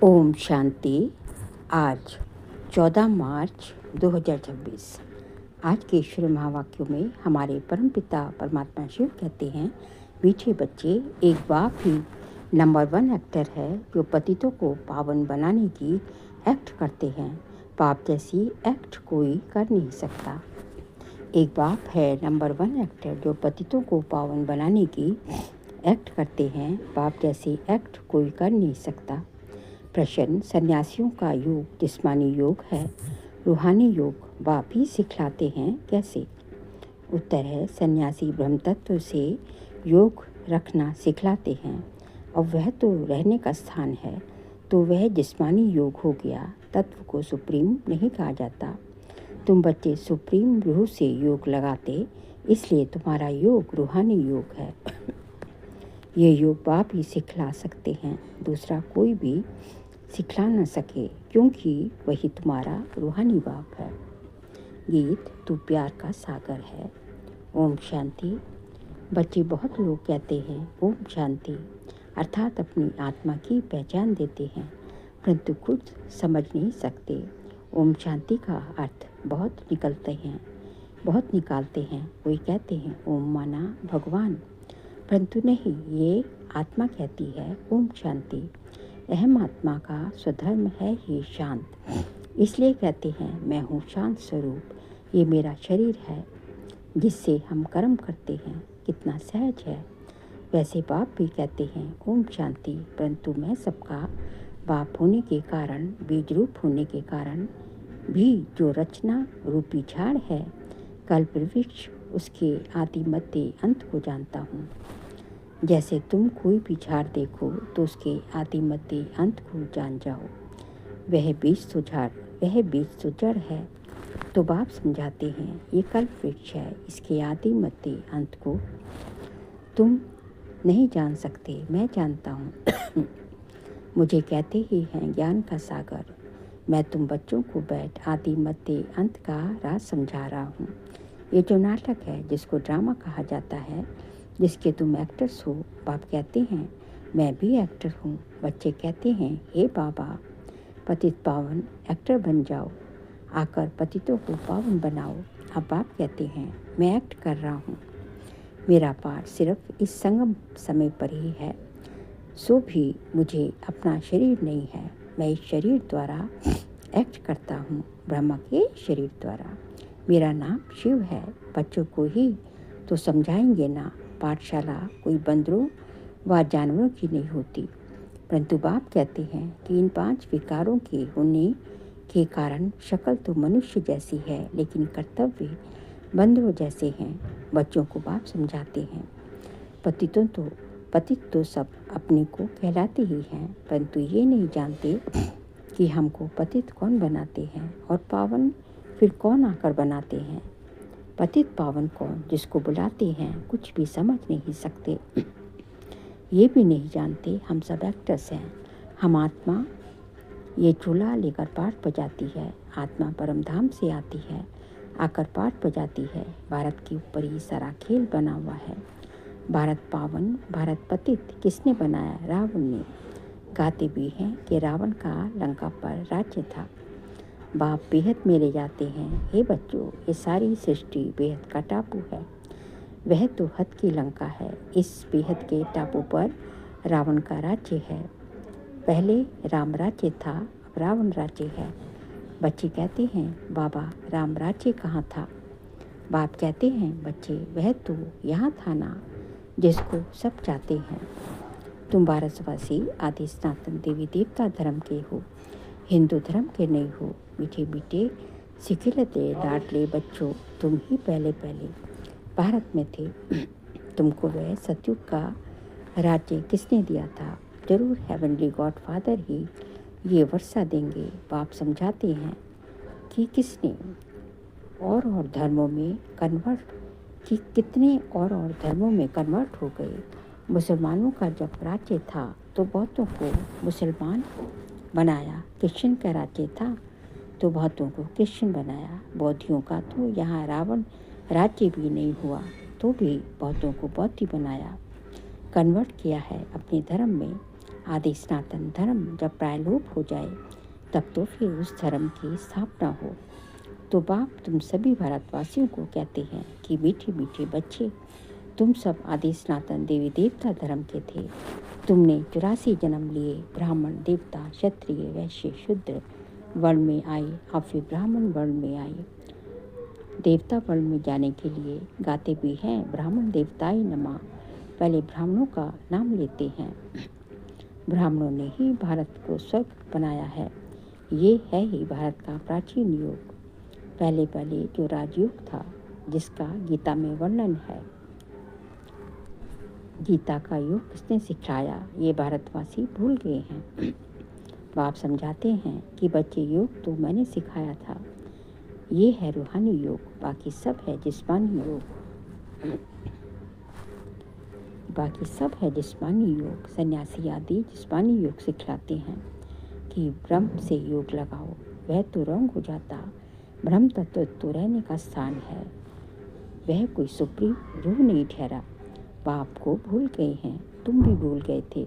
ओम शांति। आज 14 मार्च 2026। आज के ईश्वर महावाक्यों में हमारे परमपिता परमात्मा शिव कहते हैं, मीठे बच्चे, एक बाप ही नंबर 1 एक्टर है जो पतितों को पावन बनाने की एक्ट करते हैं। पाप जैसी एक्ट कोई कर नहीं सकता। एक बाप है नंबर 1 एक्टर जो पतितों को पावन बनाने की एक्ट करते हैं। पाप जैसी एक्ट कोई कर नहीं सकता। प्रश्न: सन्यासियों का योग जिस्मानी योग है, रूहानी योग बाप ही सिखलाते हैं, कैसे? उत्तर है, सन्यासी ब्रह्म तत्व से योग रखना सिखलाते हैं। अब वह तो रहने का स्थान है, तो वह जिस्मानी योग हो गया। तत्व को सुप्रीम नहीं कहा जाता। तुम बच्चे सुप्रीम रूह से योग लगाते, इसलिए तुम्हारा योग रूहानी योग है। ये योग बाप ही सिखला सकते हैं, दूसरा कोई भी सिखला न सके, क्योंकि वही तुम्हारा रूहानी बाप है। गीत: तू प्यार का सागर है। ओम शांति। बच्चे बहुत लोग कहते हैं ओम शांति, अर्थात अपनी आत्मा की पहचान देते हैं, परंतु खुद समझ नहीं सकते। ओम शांति का अर्थ बहुत निकालते हैं। कोई कहते हैं ओम माना भगवान, परंतु नहीं, ये आत्मा कहती है ओम शांति। अहम आत्मा का स्वधर्म है ही शांत, इसलिए कहते हैं मैं हूँ शांत स्वरूप। ये मेरा शरीर है जिससे हम कर्म करते हैं। कितना सहज है। वैसे बाप भी कहते हैं ओम शांति, परंतु मैं सबका बाप होने के कारण, बीज रूप होने के कारण भी जो रचना रूपी झाड़ है, कल्प वृक्ष, उसके आदि मध्य अंत को जानता हूँ। जैसे तुम कोई भी झाड़ देखो तो उसके आदि मध्य अंत को जान जाओ। वह बीज तो जड़ है। तो बाप समझाते हैं ये कल्प वृक्ष है, इसके आदि मध्य अंत को तुम नहीं जान सकते, मैं जानता हूँ। मुझे कहते ही हैं ज्ञान का सागर। मैं तुम बच्चों को बैठ आदि मध्य अंत का राज समझा रहा हूँ। ये जो नाटक है, जिसको ड्रामा कहा जाता है, जिसके तुम एक्टर्स हो, बाप कहते हैं मैं भी एक्टर हूँ। बच्चे कहते हैं हे बाबा, पतित पावन एक्टर बन जाओ, आकर पतितों को पावन बनाओ। अब बाप कहते हैं मैं एक्ट कर रहा हूँ, मेरा पाठ सिर्फ इस संगम समय पर ही है, सो भी मुझे अपना शरीर नहीं है। मैं इस शरीर द्वारा एक्ट करता हूँ, ब्रह्मा के शरीर द्वारा। मेरा नाम शिव है। बच्चों को ही तो समझाएंगे ना। पाठशाला कोई बंदरों व जानवरों की नहीं होती, परंतु बाप कहते हैं कि इन 5 विकारों के होने के कारण शक्ल तो मनुष्य जैसी है, लेकिन कर्तव्य बंदरों जैसे हैं। बच्चों को बाप समझाते हैं पतित तो सब अपने को कहलाते ही हैं, परंतु ये नहीं जानते कि हमको पतित कौन बनाते हैं और पावन फिर कौन आकर बनाते हैं। पतित पावन कौन, जिसको बुलाते हैं, कुछ भी समझ नहीं सकते। ये भी नहीं जानते हम सब एक्टर्स हैं। हम आत्मा ये चूल्हा लेकर पाठ बजाती है। आत्मा परम धाम से आती है, आकर पाठ बजाती है। भारत के ऊपर ही सारा खेल बना हुआ है। भारत पावन, भारत पतित किसने बनाया? रावण ने। गाते भी हैं कि रावण का लंका पर राज्य था। बाप बेहद में ले जाते हैं, हे बच्चों, ये सारी सृष्टि बेहद का टापू है। वह तो हद की लंका है। इस बेहद के टापू पर रावण का राज्य है। पहले राम राज्य था, अब रावण राज्य है। बच्चे कहते हैं बाबा, राम राज्य कहाँ था? बाप कहते हैं बच्चे, वह तो यहाँ था ना, जिसको सब चाहते हैं। तुम भारतवासी आदि सनातन देवी देवता धर्म के हो, हिंदू धर्म के नहीं हो। मीठे मीठे सिखिलते लाडले बच्चों, तुम ही पहले भारत में थे। तुमको वह सतयुग का राज्य किसने दिया था? जरूर हेवनली गॉड फादर ही ये वर्षा देंगे। बाप समझाते हैं कि किसने और धर्मों में कितने और धर्मों में कन्वर्ट हो गए। मुसलमानों का जब राज्य था तो बहुतों को मुसलमान बनाया। क्रिश्चियन का राज्य था तो बहुतों को क्रिश्चियन बनाया। बौद्धियों का तो यहाँ रावण राज्य भी नहीं हुआ, तो भी बहुतों को बौद्ध बनाया, कन्वर्ट किया है अपने धर्म में। आदि सनातन धर्म जब प्रायलोप हो जाए तब तो फिर उस धर्म की स्थापना हो। तो बाप तुम सभी भारतवासियों को कहते हैं कि मीठे मीठे बच्चे, तुम सब आदि सनातन देवी देवता धर्म के थे। तुमने 84 जन्म लिए, ब्राह्मण, देवता, क्षत्रिय, वैश्य, शूद्र वर्ण में आए, अब फिर ब्राह्मण वर्ण में आए। देवता वर्ण में जाने के लिए गाते भी हैं ब्राह्मण देवताय नमः। पहले ब्राह्मणों का नाम लेते हैं। ब्राह्मणों ने ही भारत को स्वर्ग बनाया है। ये है ही भारत का प्राचीन युग। पहले पहले जो राजयोग था, जिसका गीता में वर्णन है। गीता का योग किसने सिखाया, ये भारतवासी भूल गए हैं। बाप समझाते हैं कि बच्चे, योग तो मैंने सिखाया था, ये है रूहानी योग, बाकी सब है जिस्मानी योग। बाकी सब है जिस्मानी योग। सन्यासी आदि जिस्मानी योग सिखलाते हैं कि ब्रह्म से योग लगाओ, वह तो रंग हो जाता। ब्रह्म तत्व तो रहने का स्थान है, वह कोई सुप्रीम रूह नहीं ठहरा। बाप को भूल गए हैं, तुम भी भूल गए थे।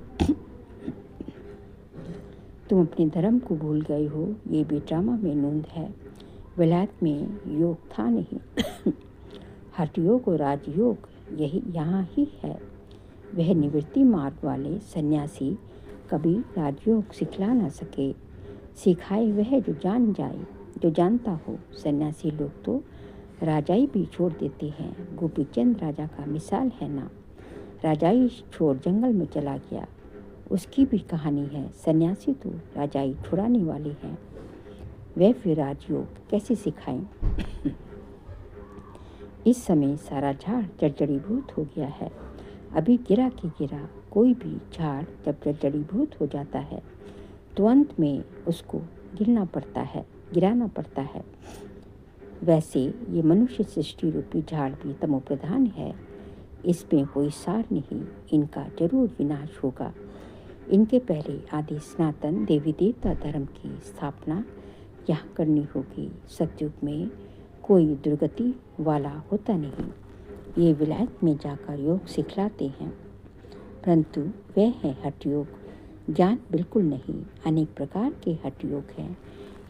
तुम अपने धर्म को भूल गए हो, ये भी ड्रामा में नूंद है। विलायत में योग था नहीं। हठ योग और राजयोग यही यहाँ ही है। वह निवृत्ति मार्ग वाले सन्यासी कभी राजयोग सिखला न सके। सिखाए वह जो जान जाए, जो जानता हो। सन्यासी लोग तो राजाई भी छोड़ देते हैं। गोपीचंद राजा का मिसाल है ना, राजाई छोड़ जंगल में चला गया, उसकी भी कहानी है। सन्यासी तो राजाई छुड़ाने वाले हैं, वे फिर राजयोग कैसे सिखाएं। इस समय सारा झाड़ जर्जरीभूत हो गया है। अभी गिरा के गिरा, कोई भी झाड़ जब जर्जरीभूत हो जाता है तो अंत में उसको गिराना पड़ता है। वैसे ये मनुष्य सृष्टि रूपी झाड़ भी तमोप्रधान है। इसमें कोई सार नहीं, इनका जरूर विनाश होगा। इनके पहले आदि सनातन देवी देवता धर्म की स्थापना यहाँ करनी होगी। सतयुग में कोई दुर्गति वाला होता नहीं। ये विलायत में जाकर योग सिखलाते हैं, परंतु वह है हठ योग। ज्ञान बिल्कुल नहीं, अनेक प्रकार के हठ योग हैं।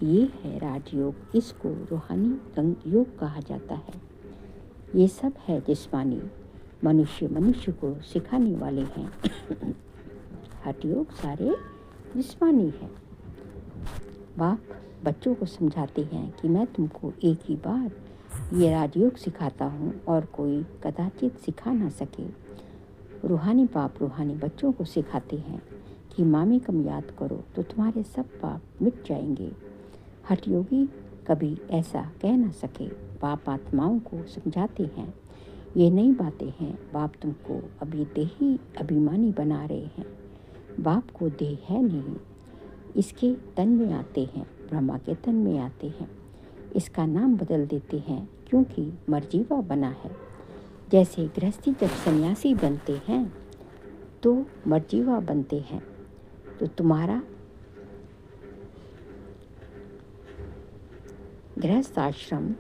ये है राजयोग, इसको रूहानी योग कहा जाता है। ये सब है जिस्मानी, मनुष्य को सिखाने वाले हैं। हठ योग सारे जिस्मानी है। बाप बच्चों को समझाते हैं कि मैं तुमको एक ही बार ये राजयोग सिखाता हूँ और कोई कदाचित सिखा ना सके। रूहानी बाप रूहानी बच्चों को सिखाते हैं कि मामी कम याद करो तो तुम्हारे सब पाप मिट जाएंगे। हठ योगी कभी ऐसा कह ना सके। बाप आत्माओं को समझाते हैं, ये नई बातें हैं। बाप तुमको अभी देही अभिमानी बना रहे हैं। बाप को देह है नहीं, इसके तन में आते हैं, ब्रह्मा के तन में आते हैं। इसका नाम बदल देते हैं क्योंकि मर्जीवा बना है। जैसे गृहस्थी जब सन्यासी बनते हैं तो मर्जीवा बनते हैं, तो तुम्हारा गृहस्थ आश्रम,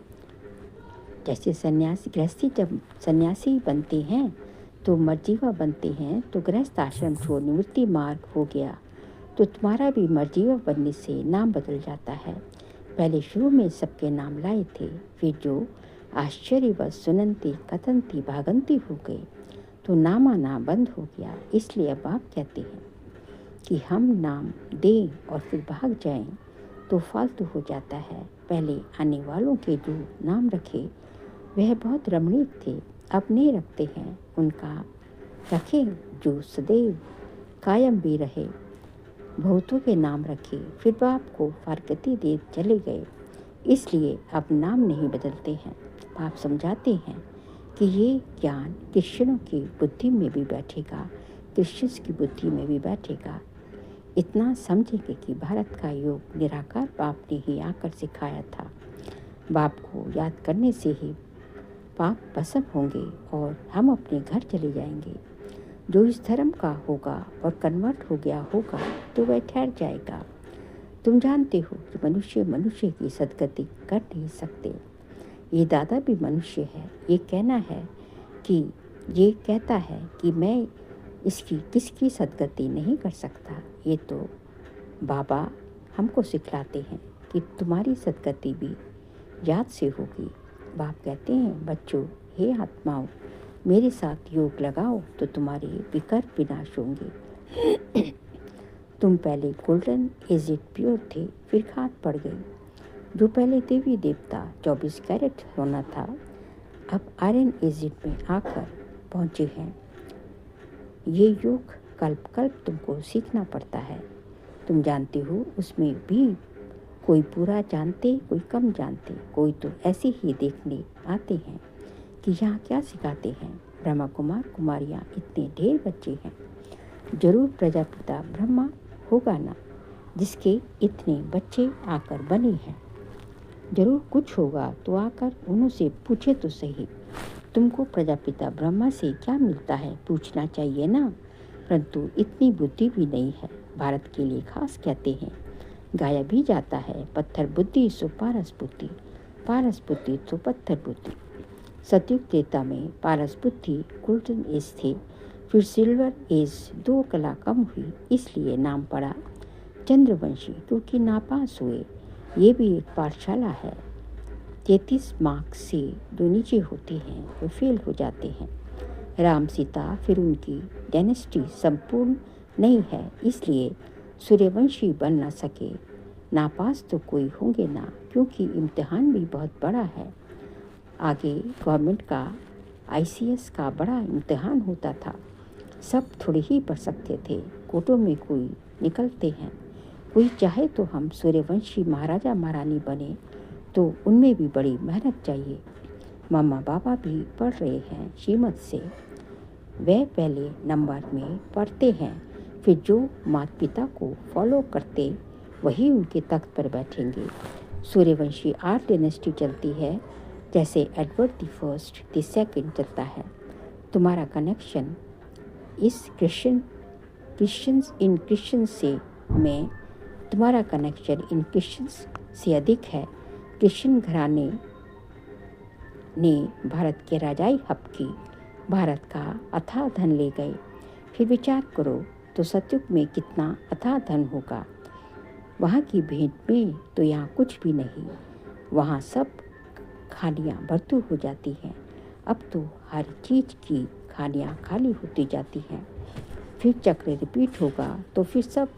जैसे गृहस्थी जब सन्यासी बनते हैं तो मर्जीवा बनते हैं, तो गृहस्थ आश्रम छोड़ निवृत्ति मार्ग हो गया, तो तुम्हारा भी मर्जीवा बनने से नाम बदल जाता है। पहले शुरू में सबके नाम लाए थे, फिर जो आश्चर्यवश सुनंती कथनती भागंती हो गए तो नाम आना बंद हो गया। इसलिए अब आप कहते हैं कि हम नाम दें और फिर भाग जाएं तो फालतू हो जाता है। पहले आने वालों के जो नाम रखे वह बहुत रमणीक थे, अब नहीं रखते हैं। उनका रखें जो सदैव कायम भी रहे। बहुतों के नाम रखे, फिर बाप को फारकती दे चले गए, इसलिए अब नाम नहीं बदलते हैं। बाप समझाते हैं कि ये ज्ञान कृष्णों की बुद्धि में भी बैठेगा, कृष्ण की बुद्धि में भी बैठेगा। इतना समझेंगे कि भारत का योग निराकार बाप ने ही आकर सिखाया था। बाप को याद करने से ही पाप भस्म होंगे और हम अपने घर चले जाएंगे। जो इस धर्म का होगा और कन्वर्ट हो गया होगा तो वह ठहर जाएगा। तुम जानते हो कि मनुष्य की सदगति कर नहीं सकते। ये दादा भी मनुष्य है। ये कहता है कि मैं इसकी किसकी सदगति नहीं कर सकता। ये तो बाबा हमको सिखलाते हैं कि तुम्हारी सदगति भी याद से होगी। बाप कहते हैं, बच्चों, हे आत्माओं, मेरे साथ योग लगाओ तो तुम्हारे विकर विनाश होंगे। तुम पहले गोल्डन एजिड प्योर थे, फिर खाद पड़ गई। जो पहले देवी देवता 24 कैरेट सोना था, अब आयरन एजिड में आकर पहुँचे हैं। ये योग कल्प कल्प तुमको सीखना पड़ता है। तुम जानते हो, उसमें भी कोई पूरा जानते, कोई कम जानते, कोई तो ऐसे ही देखने आते हैं कि यहाँ क्या सिखाते हैं। ब्रह्मा कुमार कुमारियाँ इतने ढेर बच्चे हैं, जरूर प्रजापिता ब्रह्मा होगा ना, जिसके इतने बच्चे आकर बने हैं। जरूर कुछ होगा तो आकर उनसे पूछे तो सही, तुमको प्रजापिता ब्रह्मा से क्या मिलता है, पूछना चाहिए ना। परंतु इतनी बुद्धि भी नहीं है। भारत के लिए खास कहते हैं, गाया भी जाता है, पत्थर बुद्धि सो पारस बुद्धि, पारस बुद्धि तो पत्थर बुद्धि। सतयुग त्रेता में पारस बुद्धि गोल्डन एज थे, फिर सिल्वर एज 2 कला कम हुई, इसलिए नाम पड़ा चंद्रवंशी, क्योंकि नापास हुए। ये भी एक पाठशाला है। 33 मार्क्स से जो नीचे होते हैं वो फेल हो जाते हैं। राम सीता, फिर उनकी डायनेस्टी संपूर्ण नहीं है, इसलिए सूर्यवंशी बन ना सके। नापास तो कोई होंगे ना, क्योंकि इम्तिहान भी बहुत बड़ा है। आगे गवर्नमेंट का ICS का बड़ा इम्तिहान होता था। सब थोड़े ही पढ़ सकते थे, कोटों में कोई निकलते हैं। कोई चाहे तो हम सूर्यवंशी महाराजा महारानी बने, तो उनमें भी बड़ी मेहनत चाहिए। मम्मा पापा भी पढ़ रहे हैं श्रीमत से, वे पहले नंबर में पढ़ते हैं, फिर जो माता पिता को फॉलो करते वही उनके तख्त पर बैठेंगे। सूर्यवंशी 8 डायनेस्टी चलती है, जैसे Edward the first the second चलता है। तुम्हारा कनेक्शन इस क्रिश्चियन से में तुम्हारा कनेक्शन इन क्रिश्चियंस से अधिक है। क्रिश्चियन घराने ने भारत के राजाई हक की, भारत का अथाह धन ले गए। फिर विचार करो तो सतयुग में कितना अथाह धन होगा। वहाँ की भेंट में तो यहाँ कुछ भी नहीं, वहाँ सब खालियाँ भरतू हो जाती हैं। अब तो हर चीज़ की खालियाँ खाली होती जाती हैं। फिर चक्र रिपीट होगा तो फिर सब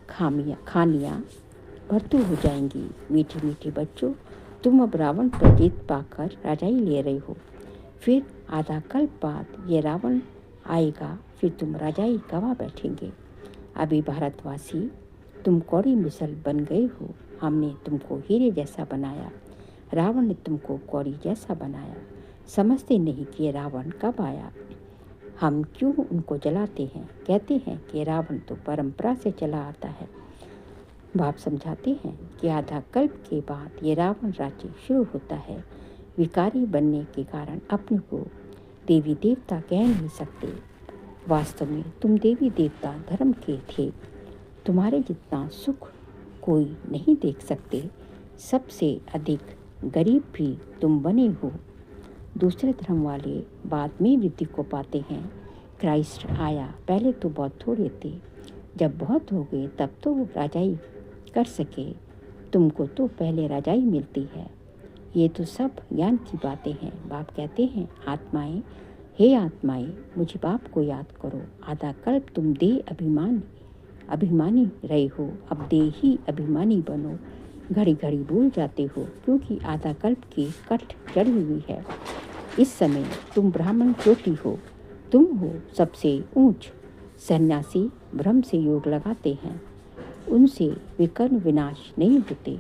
खानियाँ भरतू हो जाएंगी। मीठे मीठे बच्चों, तुम अब रावण पर जीत पाकर राजाई ले रहे हो। फिर आधा कल्प बाद ये रावण आएगा, फिर तुम राजाई गवा बैठेंगे। अभी भारतवासी तुम कौड़ी मिसल बन गए हो। हमने तुमको हीरे जैसा बनाया, रावण ने तुमको कौड़ी जैसा बनाया। समझते नहीं कि ये रावण कब आया। हम क्यों उनको जलाते हैं। कहते हैं कि रावण तो परंपरा से चला आता है। बाप समझाते हैं कि आधा कल्प के बाद ये रावण राज्य शुरू होता है। विकारी बनने के कारण अपने को देवी देवता कह नहीं सकते। वास्तव में तुम देवी देवता धर्म के थे। तुम्हारे जितना सुख कोई नहीं देख सकते। सबसे अधिक गरीब भी तुम बने हो। दूसरे धर्म वाले बाद में वृद्धि को पाते हैं। क्राइस्ट आया, पहले तो बहुत थोड़े थे, जब बहुत हो गए तब तो वो राजाई कर सके। तुमको तो पहले राजाई मिलती है। ये तो सब ज्ञान की बातें हैं। बाप कहते हैं, आत्माएं, हे आत्माएं, मुझे बाप को याद करो। आधा कल्प तुम देह अभिमानी रहे हो, अब देह ही अभिमानी बनो। घड़ी घड़ी भूल जाते हो, क्योंकि आधा कल्प की कट चढ़ी हुई है। इस समय तुम ब्राह्मण ज्योति हो, तुम हो सबसे ऊंच। सन्यासी ब्रह्म से योग लगाते हैं, उनसे विकर्ण विनाश नहीं होते।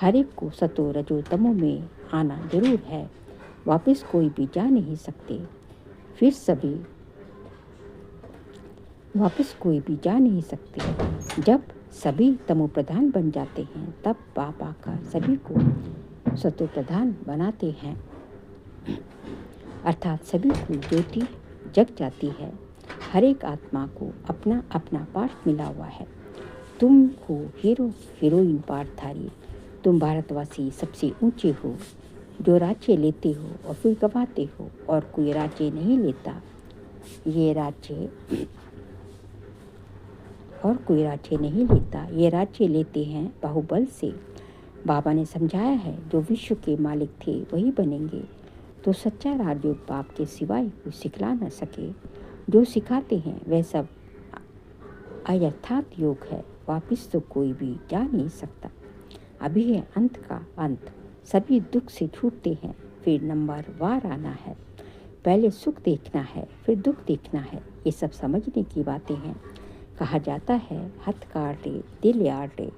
हर एक को सतो रजो तमो में आना जरूर है, वापस कोई भी जा नहीं सकते। फिर सभी वापस कोई भी जा नहीं सकते। जब सभी तमो प्रधान बन जाते हैं, तब बाप आकर सभी को सतो प्रधान बनाते हैं, अर्थात सभी को ज्योति जग जाती है। हर एक आत्मा को अपना अपना पाठ मिला हुआ है। तुम हो हीरो हीरोइन पाठधारी। तुम भारतवासी सबसे ऊंचे हो, जो राज्य लेते हो और फिर गवाते हो, और कोई राज्य नहीं लेता। ये राज्य और कोई राज्य नहीं लेता, ये राज्य लेते हैं बाहुबल से। बाबा ने समझाया है, जो विश्व के मालिक थे वही बनेंगे। तो सच्चा राजयोग बाप के सिवाय कोई सिखला न सके। जो सिखाते हैं वह सब अयथार्थ योग है, वापिस तो कोई भी जा नहीं सकता। अभी है अंत का अंत, सभी दुख से छूटते हैं, फिर नंबर वार आना है। पहले सुख देखना है, फिर दुख देखना है। ये सब समझने की बातें हैं। कहा जाता है, हाथ काट ले दिल यार ले,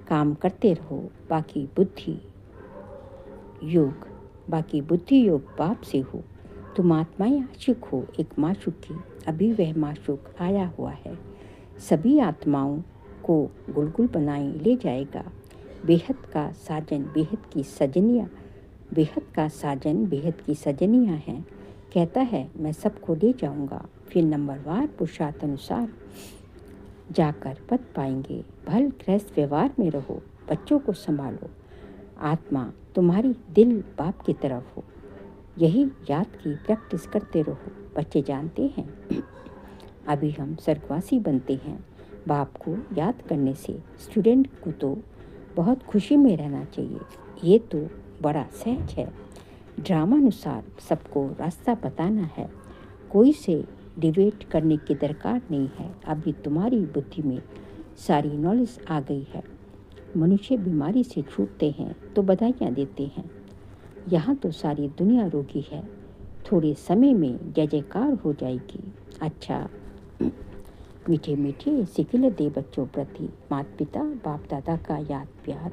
काम करते रहो, बाकी बुद्धि योग बाप से हो। तुम आत्माएं आशिक हो एक माशूक की, अभी वह माशूक आया हुआ है, सभी आत्माओं को गुलगुल बनाए ले जाएगा। बेहद का साजन बेहद की सजनियाँ हैं। कहता है, मैं सबको ले जाऊंगा, फिर नंबरवार पुरुषार्थ अनुसार जाकर पद पाएंगे। भल गृहस्थ व्यवहार में रहो, बच्चों को संभालो, आत्मा तुम्हारी दिल बाप की तरफ हो। यही याद की प्रैक्टिस करते रहो। बच्चे जानते हैं अभी हम स्वर्गवासी बनते हैं बाप को याद करने से। स्टूडेंट को तो बहुत खुशी में रहना चाहिए, ये तो बड़ा सहज है। ड्रामा अनुसार सबको रास्ता बताना है, कोई से डिबेट करने की दरकार नहीं है। अभी तुम्हारी बुद्धि में सारी नॉलेज आ गई है। मनुष्य बीमारी से छूटते हैं तो बधाइयाँ देते हैं। यहाँ तो सारी दुनिया रोगी है, थोड़े समय में जय जयकार हो जाएगी। अच्छा, मीठे मीठे सिखिल दे बच्चों प्रति माता पिता बाप दादा का याद प्यार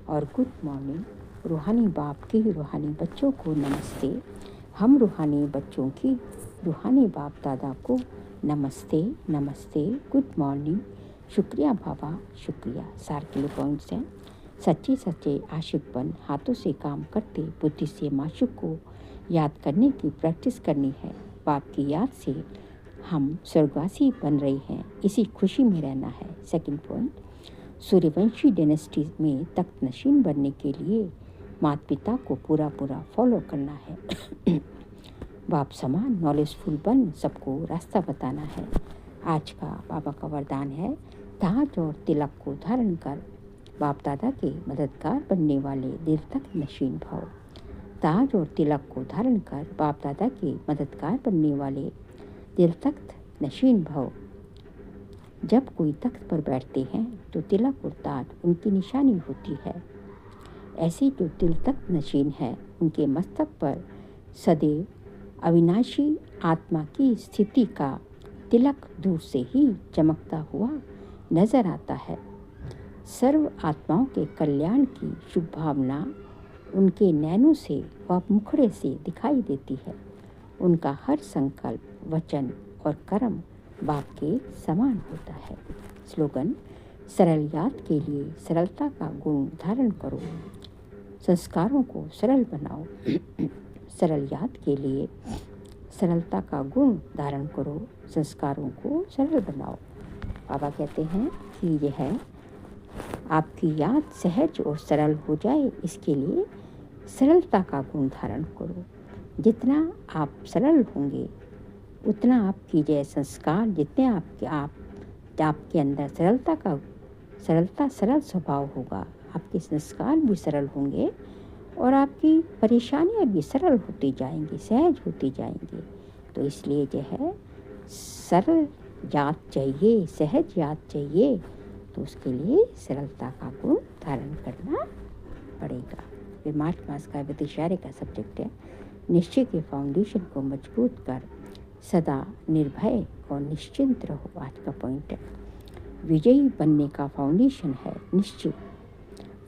और गुड मॉर्निंग। रूहानी बाप के रूहानी बच्चों को नमस्ते। हम रूहानी बच्चों की रूहानी बाप दादा को नमस्ते नमस्ते, गुड मॉर्निंग, शुक्रिया बाबा शुक्रिया। सार के लिए पॉइंट्स हैं। सच्चे आशिक बन, हाथों से काम करते, बुद्धि से माशूक को याद करने की प्रैक्टिस करनी है। बाप की याद से हम स्वर्गवासी बन रहे हैं, इसी खुशी में रहना है। सेकंड पॉइंट, सूर्यवंशी डायनेस्टी में तख्त नशीन बनने के लिए माता पिता को पूरा फॉलो करना है। बाप समान नॉलेजफुल बन सबको रास्ता बताना है। आज का बाबा का वरदान है, ताज और तिलक को धारण कर बाप दादा के मददगार बनने वाले दिल तक नशीन भाव। ताज और तिलक को धारण कर बाप दादा के मददगार बनने वाले दिल तख्त नशीन भव। जब कोई तख्त पर बैठते हैं तो तिलक और ताज उनकी निशानी होती है। ऐसी जो दिल तख्त नशीन है, उनके मस्तक पर सदैव अविनाशी आत्मा की स्थिति का तिलक दूर से ही चमकता हुआ नजर आता है। सर्व आत्माओं के कल्याण की शुभ भावना उनके नैनों से व मुखड़े से दिखाई देती है। उनका हर संकल्प, वचन और कर्म बाप के समान होता है। स्लोगन, सरल याद के लिए सरलता का गुण धारण करो, संस्कारों को सरल बनाओ। सरल याद के लिए सरलता का गुण धारण करो, संस्कारों को सरल बनाओ। बाबा कहते हैं कि यह आपकी याद सहज और सरल हो जाए, इसके लिए सरलता का गुण धारण करो। जितना आप सरल होंगे उतना आपकी जय संस्कार, जितने आपके अंदर सरल स्वभाव होगा, आपके संस्कार भी सरल होंगे और आपकी परेशानियां भी सरल होती जाएंगी, सहज होती जाएंगी। तो इसलिए जो है सरल याद चाहिए, सहज याद चाहिए, तो उसके लिए सरलता का गुण धारण करना पड़ेगा। फिर मार्च मास का विदिशारे का सब्जेक्ट है, निश्चय के फाउंडेशन को मजबूत कर सदा निर्भय और निश्चिंत रहो। आज का पॉइंट है, विजयी बनने का फाउंडेशन है निश्चय।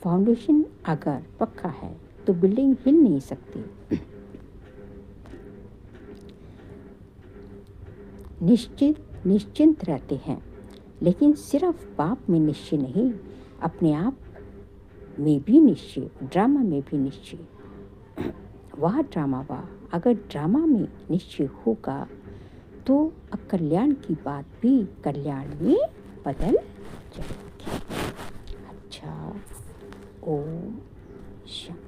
फाउंडेशन अगर पक्का है तो बिल्डिंग हिल नहीं सकती। निश्चिंत रहते हैं, लेकिन सिर्फ बाप में निश्चय नहीं, अपने आप में भी निश्चय, ड्रामा में भी निश्चय। वह ड्रामा अगर ड्रामा में निश्चय होगा तो अकल्याण की बात भी कल्याण में बदल जाएगी। अच्छा, ओम शांति।